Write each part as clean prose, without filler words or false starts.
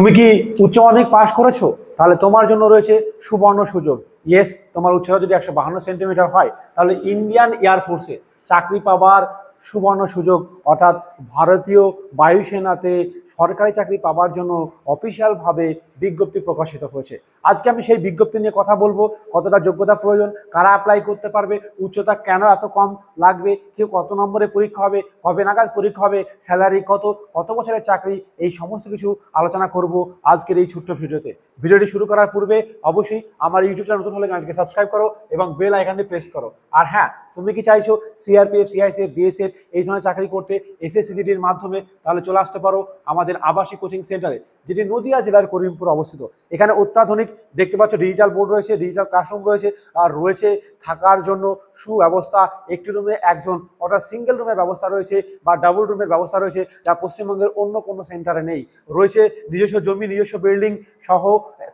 তুমি কি উচ্চ মাধ্যমিক পাশ করেছো? তাহলে তোমার জন্য রয়েছে সুবর্ণ সুযোগ। ইয়েস, তোমার উচ্চতা যদি 152 সেন্টিমিটার হয় তাহলে ইন্ডিয়ান এয়ারফোর্সে চাকরি পাবার সুবর্ণ সুযোগ, অর্থাৎ ভারতীয় বায়ুসেনাতে সরকারি চাকরি পাবার জন্য অফিসিয়ালভাবে বিজ্ঞপ্তি প্রকাশিত হয়েছে। আজকে আমি সেই বিজ্ঞপ্তি নিয়ে কথা বলবো, কতটা যোগ্যতা প্রয়োজন, কারা অ্যাপ্লাই করতে পারবে, উচ্চতা কেন এত কম লাগবে, কেউ কত নম্বরে পরীক্ষা হবে, কবে নাগাদ পরীক্ষা হবে, স্যালারি কত, কত বছরের চাকরি, এই সমস্ত কিছু আলোচনা করব আজকের এই ছোট্ট ভিডিওতে। ভিডিওটি শুরু করার পূর্বে অবশ্যই আমার ইউটিউব চ্যানেল নতুন হলে চ্যানেলকে সাবস্ক্রাইব করো এবং বেল আইকনটি প্রেস করো। আর হ্যাঁ, তুমি কি চাইছো সিআরপিএফ, সিআইএসএফ, বিএসএফ এই ধরনের চাকরি করতে এসএসসিজিডির মাধ্যমে, তাহলে চলে আসতে পারো আমাদের আবাসিক কোচিং সেন্টারে, যেটি নদিয়া জেলার করিমপুর অবস্থিত। এখানে অত্যাধুনিক দেখতে পাচ্ছ ডিজিটাল বোর্ড রয়েছে, ডিজিটাল ক্লাসরুম রয়েছে, আর রয়েছে থাকার জন্য সুব্যবস্থা। একটি রুমে একজন, অর্থাৎ সিঙ্গেল রুমের ব্যবস্থা রয়েছে বা ডাবল রুমের ব্যবস্থা রয়েছে, যা পশ্চিমবঙ্গের অন্য কোনো সেন্টারে নেই। রয়েছে নিজস্ব জমি, নিজস্ব বিল্ডিং সহ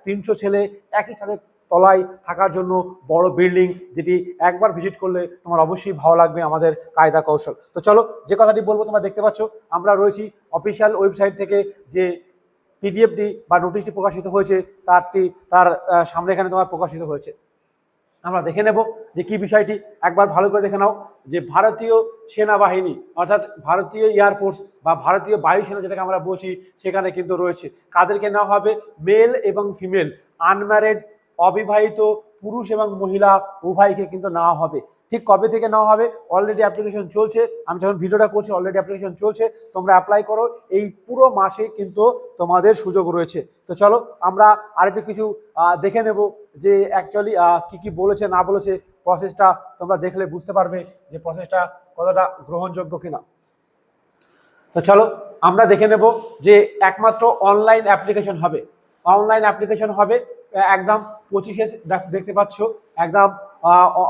300 ছেলে একই সাথে তলায় থাকার জন্য বড় বিল্ডিং, যেটি একবার ভিজিট করলে তোমার অবশ্যই ভালো লাগবে আমাদের কায়দা কৌশল। তো চলো, যে কথাটি বলবো তোমরা দেখতে পাচ্ছ, আমরা রয়েছি অফিসিয়াল ওয়েবসাইট থেকে যে পিডিএফটি বা নোটিশটি প্রকাশিত হয়েছে তার সামনে এখানে তোমার প্রকাশিত হয়েছে। আমরা দেখে নেব যে কি বিষয়টি, একবার ভালো করে দেখে নাও। যে ভারতীয় সেনাবাহিনী অর্থাৎ ভারতীয় এয়ারফোর্স বা ভারতীয় বায়ুসেনা যেটাকে আমরা বলছি, সেখানে কিন্তু রয়েছে কাদেরকে নেওয়া হবে, মেল এবং ফিমেল, আনম্যারিড অবিবাহিত পুরুষ এবং মহিলা উভয়কে কিন্তু নেওয়া হবে। ঠিক কবে থেকে নেওয়া হবে? অলরেডি অ্যাপ্লিকেশন চলছে, আমি যখন ভিডিওটা করছি অলরেডি অ্যাপ্লিকেশন চলছে, তোমরা অ্যাপ্লাই করো। এই পুরো মাসে কিন্তু তোমাদের সুযোগ রয়েছে। তো চলো আমরা আরেকটু কিছু দেখে নেব যে অ্যাকচুয়ালি কি কি বলেছে না বলেছে। প্রসেসটা তোমরা দেখলে বুঝতে পারবে যে প্রসেসটা কতটা গ্রহণযোগ্য কিনা। তো চলো আমরা দেখে নেব যে একমাত্র অনলাইন অ্যাপ্লিকেশন হবে, অনলাইন অ্যাপ্লিকেশন হবে একদম 25 দেখতে পাচ্ছ একদম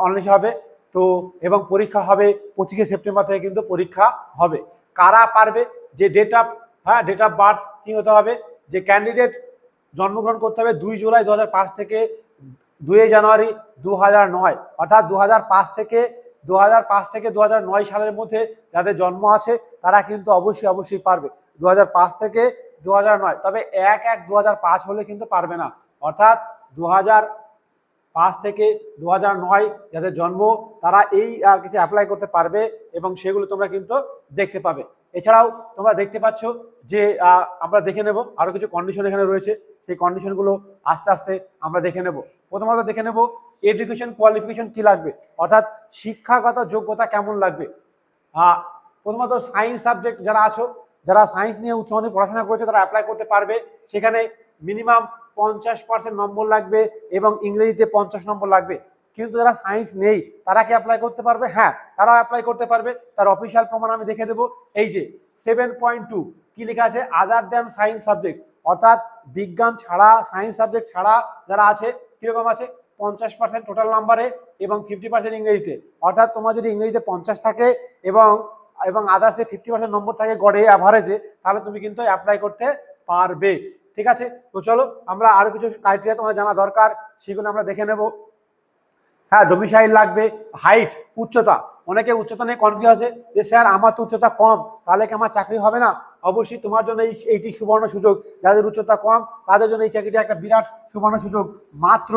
অনলাইন হবে। তো এবং পরীক্ষা হবে 25 সেপ্টেম্বর থেকে কিন্তু পরীক্ষা হবে। কারা পারবে? যে ডেট অফ বার্থ কি হতে হবে, যে ক্যান্ডিডেট জন্মগ্রহণ করতে হবে 2 জুলাই 2005 থেকে 2 জানুয়ারি 2009, অর্থাৎ 2005 থেকে 2009 সালের মধ্যে যাদের জন্ম আছে তারা কিন্তু অবশ্যই পারবে। 2005 থেকে 2009, তবে 1/1/2005 হলে কিন্তু পারবে না, অর্থাৎ 2005 থেকে 2009 যাদের জন্ম তারা এই কিছু অ্যাপ্লাই করতে পারবে এবং সেগুলো তোমরা কিন্তু দেখতে পাবে। এছাড়াও তোমরা দেখতে পাচ্ছ যে আমরা দেখে নেব আরো কিছু কন্ডিশন এখানে রয়েছে, সেই কন্ডিশনগুলো আস্তে আস্তে আমরা দেখে নেব। প্রথমত দেখে নেব এডুকেশন কোয়ালিফিকেশন কি লাগবে, অর্থাৎ শিক্ষাগত যোগ্যতা কেমন লাগবে। প্রথমত সায়েন্স সাবজেক্ট যারা আছো, যারা সায়েন্স নিয়ে উচ্চ মাধ্যমিক পড়াশোনা করেছে তারা অ্যাপ্লাই করতে পারবে। সেখানে মিনিমাম 50% নম্বর লাগবে এবং ইংরেজিতে 50 নম্বর লাগবে। কিন্তু যারা সায়েন্স নেই তারা কি অ্যাপ্লাই করতে পারবে? হ্যাঁ, তারাও অ্যাপ্লাই করতে পারবে। তার অফিসিয়াল প্রমাণ আমি দেখে দেবো। এই যে 7.2 কি লেখা আছে, আদার দ্যান সায়েন্স সাবজেক্ট, অর্থাৎ বিজ্ঞান ছাড়া, সায়েন্স সাবজেক্ট ছাড়া যারা আছে কিরকম আছে, 50% টোটাল নাম্বারে এবং 50% ইংরেজিতে। অর্থাৎ তোমার যদি ইংরেজিতে 50 থাকে এবং আদার্সে 50% নম্বর থাকে গড়ে অ্যাভারেজে, তাহলে তুমি কিন্তু অ্যাপ্লাই করতে পারবে। ঠিক আছে, তো চলো আমরা আরো কিছু ক্রাইটেরিয়া তোমার জানা দরকার, সেগুলো আমরা দেখে নেব। হ্যাঁ, ডোমিসাইল লাগবে, হাইট, উচ্চতা। অনেকে উচ্চতা নিয়ে কনফিউজ আছে যে স্যার আমার তো উচ্চতা কম, তাহলে কি আমার চাকরি হবে না? অবশ্যই তোমার জন্য এইটি সুবর্ণ সুযোগ। যাদের উচ্চতা কম তাদের জন্য এই চাকরিটা একটা বিরাট সুবর্ণ সুযোগ। মাত্র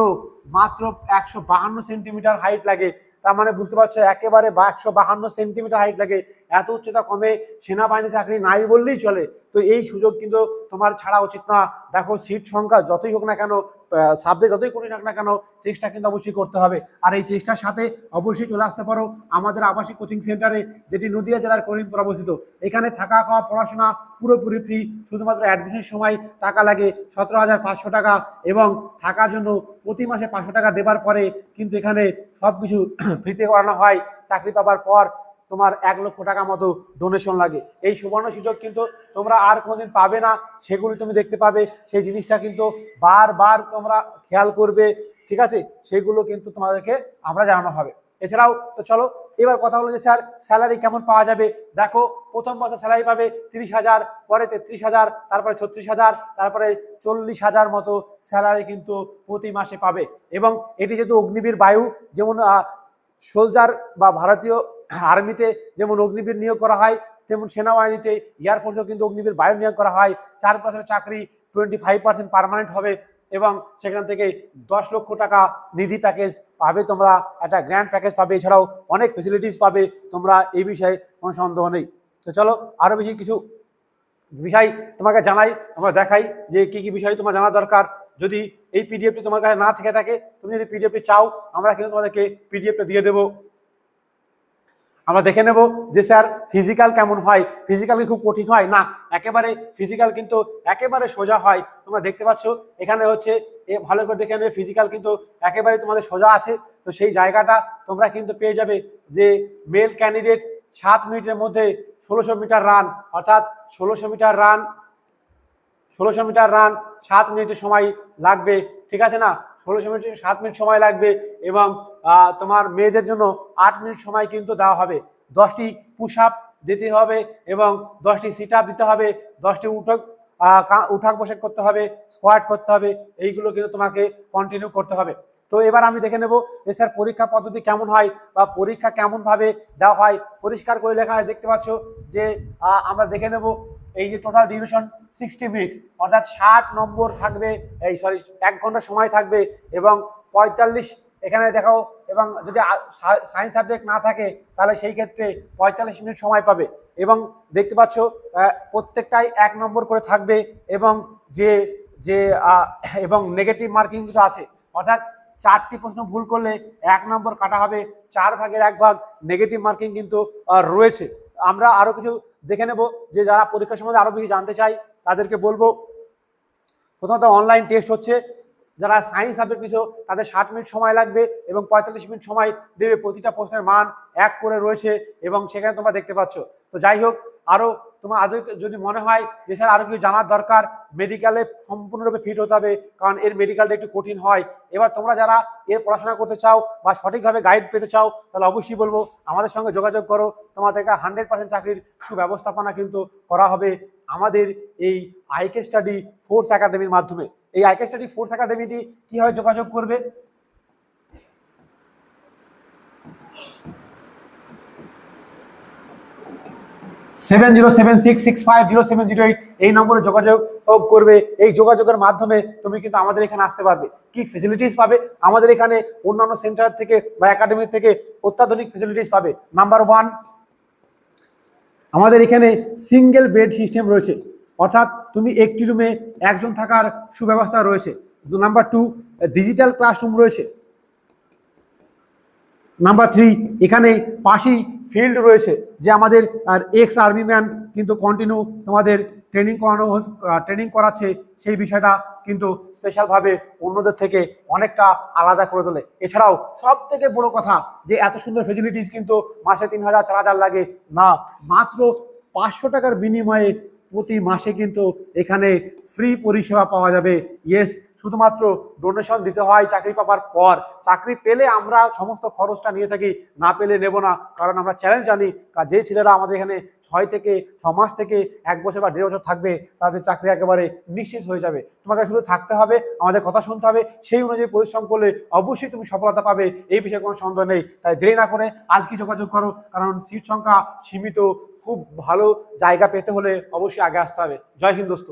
152 সেন্টিমিটার হাইট লাগে, তার মানে বুঝতে পারছো একেবারে 152 সেন্টিমিটার হাইট লাগে। এত উচ্চতা কমে সেনাবাহিনী চাকরি নাই বললেই চলে। তো এই সুযোগ কিন্তু তোমার ছাড়া উচিত না। দেখো সিট সংখ্যা যতই হোক না কেন, সাবজেক্ট যতই করি না কেন, চেষ্টা কিন্তু অবশ্যই করতে হবে। আর এই চেষ্টার সাথে অবশ্যই চলে আসতে পারো আমাদের আবাসিক কোচিং সেন্টারে, যেটি নদিয়া জেলার করিমপুর অবস্থিত। এখানে থাকা খাওয়া পড়াশোনা পুরোপুরি ফ্রি, শুধুমাত্র অ্যাডমিশনের সময় টাকা লাগে 17,500 টাকা, এবং থাকার জন্য প্রতি মাসে 500 টাকা দেবার পরে কিন্তু এখানে সবকিছু ফ্রিতে করানো হয়। চাকরি পাবার পর তোমার 1 লক্ষ টাকা মতো ডোনেশন লাগে। এই সুবর্ণ সুযোগ কিন্তু তোমরা আর কোনোদিন পাবে না, সেগুলি তুমি দেখতে পাবে। সেই জিনিসটা কিন্তু বারবার তোমরা খেয়াল করবে, ঠিক আছে? সেগুলো কিন্তু তোমাদেরকে আমরা জানানো হবে। এছাড়াও তো চলো এবার কথা হলো যে স্যার স্যালারি কেমন পাওয়া যাবে। দেখো, প্রথম বছর স্যালারি পাবে 30,000, পরে 33,000, তারপরে 36,000, তারপরে 40,000 মতো স্যালারি কিন্তু প্রতি মাসে পাবে। এবং এটি যেহেতু অগ্নিবীর বায়ু, যেমন সোলজার বা ভারতীয় আর্মিতে যেমন অগ্নিবীর নিয়োগ করা হয়, তেমন সেনাবাহিনীতে, এয়ারফোর্সেও কিন্তু অগ্নিবীর বায়ু নিয়োগ করা হয়। 4 বছরের চাকরি, 25% পার্মানেন্ট হবে এবং সেখান থেকে 10 লক্ষ টাকা নিধি প্যাকেজ পাবে, তোমরা একটা গ্র্যান্ড প্যাকেজ পাবে, এছাড়াও অনেক ফেসিলিটিস পাবে তোমরা, এই বিষয়ে কোনো সন্দেহ নেই। তো চলো আরো বেশি কিছু বিষয় তোমাকে জানাই, আমরা দেখাই যে কি কি বিষয় তোমার জানা দরকার। যদি এই পিডিএফটি তোমার কাছে না থেকে থাকে, তুমি যদি পিডিএফটি চাও, আমরা কিন্তু তোমাদেরকে পিডিএফটা দিয়ে দেবো। আমরা দেখে নেব যে স্যার ফিজিক্যাল কেমন হয়, ফিজিক্যাল কি খুব কঠিন হয়? না, একেবারে ফিজিক্যাল কিন্তু একেবারে সোজা হয়। তোমরা দেখতে পাচ্ছ এখানে হচ্ছে ভালো করে দেখে নেবে, ফিজিক্যাল কিন্তু একেবারে তোমাদের সোজা আছে। তো সেই জায়গাটা তোমরা কিন্তু পেয়ে যাবে যে মেল ক্যান্ডিডেট 7 মিনিটের মধ্যে 1600 মিটার রান, অর্থাৎ 1600 মিটার রান 7 মিনিটের সময় লাগবে, ঠিক আছে না? 1600 মিনিট 7 মিনিট সময় লাগবে এবং তোমার মেয়েদের জন্য 8 মিনিট সময় কিন্তু দেওয়া হবে। 10টি পুশ আপ দিতে হবে এবং 10টি সিট আপ দিতে হবে, 10টি উঠাক বসে করতে হবে, স্কোয়াট করতে হবে, এইগুলো কিন্তু তোমাকে কন্টিনিউ করতে হবে। তো এবার আমি দেখে নেব যে স্যার পরীক্ষা পদ্ধতি কেমন হয় বা পরীক্ষা কেমন ভাবে দেওয়া হয়। পরিষ্কার করে লেখা হয়, দেখতে পাচ্ছ যে আমরা দেখে নেব এই যে টোটাল ডিউরেশন 60 মিনিট, অর্থাৎ 60 নম্বর থাকবে, 1 ঘন্টা সময় থাকবে এবং 45 এখানে দেখাও, এবং যদি সায়েন্স সাবজেক্ট না থাকে তাহলে সেই ক্ষেত্রে 45 মিনিট সময় পাবে। এবং দেখতে পাচ্ছ প্রত্যেকটাই 1 নম্বর করে থাকবে এবং যে যে এবং নেগেটিভ মার্কিং কিন্তু আছে, অর্থাৎ 4টি প্রশ্ন ভুল করলে 1 নম্বর কাটা হবে, 4 ভাগের 1 ভাগ নেগেটিভ মার্কিং কিন্তু রয়েছে। আমরা আরো কিছু দেখে নেব, যে যারা পরীক্ষার সম্বন্ধে আরো বেশি জানতে চাই তাদেরকে বলবো, প্রথমত অনলাইন টেস্ট হচ্ছে। যারা সায়েন্স সাবজেক্ট নিচ্ছ তাদের 60 মিনিট সময় লাগবে এবং 45 মিনিট সময় দেবে। প্রতিটা প্রশ্নের মান 1 করে রয়েছে এবং সেখানে তোমরা দেখতে পাচ্ছ। তো যাই হোক, আরো তোমার যদি মনে হয় যে স্যার আরো কিছু জানার দরকার, মেডিকেলে সম্পূর্ণরূপে ফিট হতে হবে, কারণ এর মেডিকেলটা একটু কঠিন হয়। এবার তোমরা যারা এর পড়াশোনা করতে চাও বা সঠিকভাবে গাইড পেতে চাও, তাহলে অবশ্যই বলবো আমাদের সঙ্গে যোগাযোগ করো। তোমাদেরকে 100% চাকরির সুব্যবস্থাপনা কিন্তু করা হবে আমাদের এই আইকে স্টাডি ফোর্স একাডেমির মাধ্যমে। এই আইকে স্টাডি ফোর্স একাডেমিটি কিভাবে যোগাযোগ করবে? 7076650708 এই নম্বরে যোগাযোগ করবে। এই যোগাযোগের মাধ্যমে তুমি কিন্তু আমাদের এখানে আসতে পারবে। কি ফেসিলিটিস পাবে? আমাদের এখানে অন্যান্য সেন্টার থেকে বা একাডেমি থেকে অত্যাধুনিক ফেসিলিটিস পাবে। নাম্বার 1, আমাদের এখানে সিঙ্গেল বেড সিস্টেম রয়েছে, অর্থাৎ তুমি একটি রুমে একজন থাকার সুব্যবস্থা রয়েছে। নাম্বার 2, ডিজিটাল ক্লাসরুম রয়েছে। নাম্বার 3, এখানে পাশেই ফিল্ড রয়েছে, যে আমাদের আর এক্স আর্মি ম্যান কিন্তু কন্টিনিউ তোমাদের ট্রেনিং করাচ্ছে, সেই বিষয়টা কিন্তু স্পেশালভাবে অন্যদের থেকে অনেকটা আলাদা করে তোলে। এছাড়াও সব থেকে বড় কথা, যে এত সুন্দর ফেসিলিটিস কিন্তু মাসে 3000 4000 লাগে না, মাত্র 500 টাকার বিনিময়ে প্রতি মাসে কিন্তু এখানে ফ্রি পরিষেবা পাওয়া যাবে। ইয়েস, শুধুমাত্র ডোনেশন দিতে হয় চাকরি পাওয়ার পর। চাকরি পেলে আমরা সমস্ত খরচটা নিয়ে থাকি, না পেলে নেব না, কারণ আমরা চ্যালেঞ্জ জানি। যে ছেলেরা আমাদের এখানে 6 মাস থেকে 1 বছর বা 1.5 বছর থাকবে, তাদের চাকরি একেবারে নিশ্চিত হয়ে যাবে। তোমাকে শুধু থাকতে হবে, আমাদের কথা শুনতে হবে, সেই অনুযায়ী পরিশ্রম করলে অবশ্যই তুমি সফলতা পাবে, এই বিষয়ে কোনো সন্দেহ নেই। তাই দেরি না করে আজকে যোগাযোগ করো, কারণ সিট সংখ্যা সীমিত। খুব ভালো জায়গা পেতে হলে অবশ্যই আগে আসতে হবে। জয় হিন্দ দোস্ত।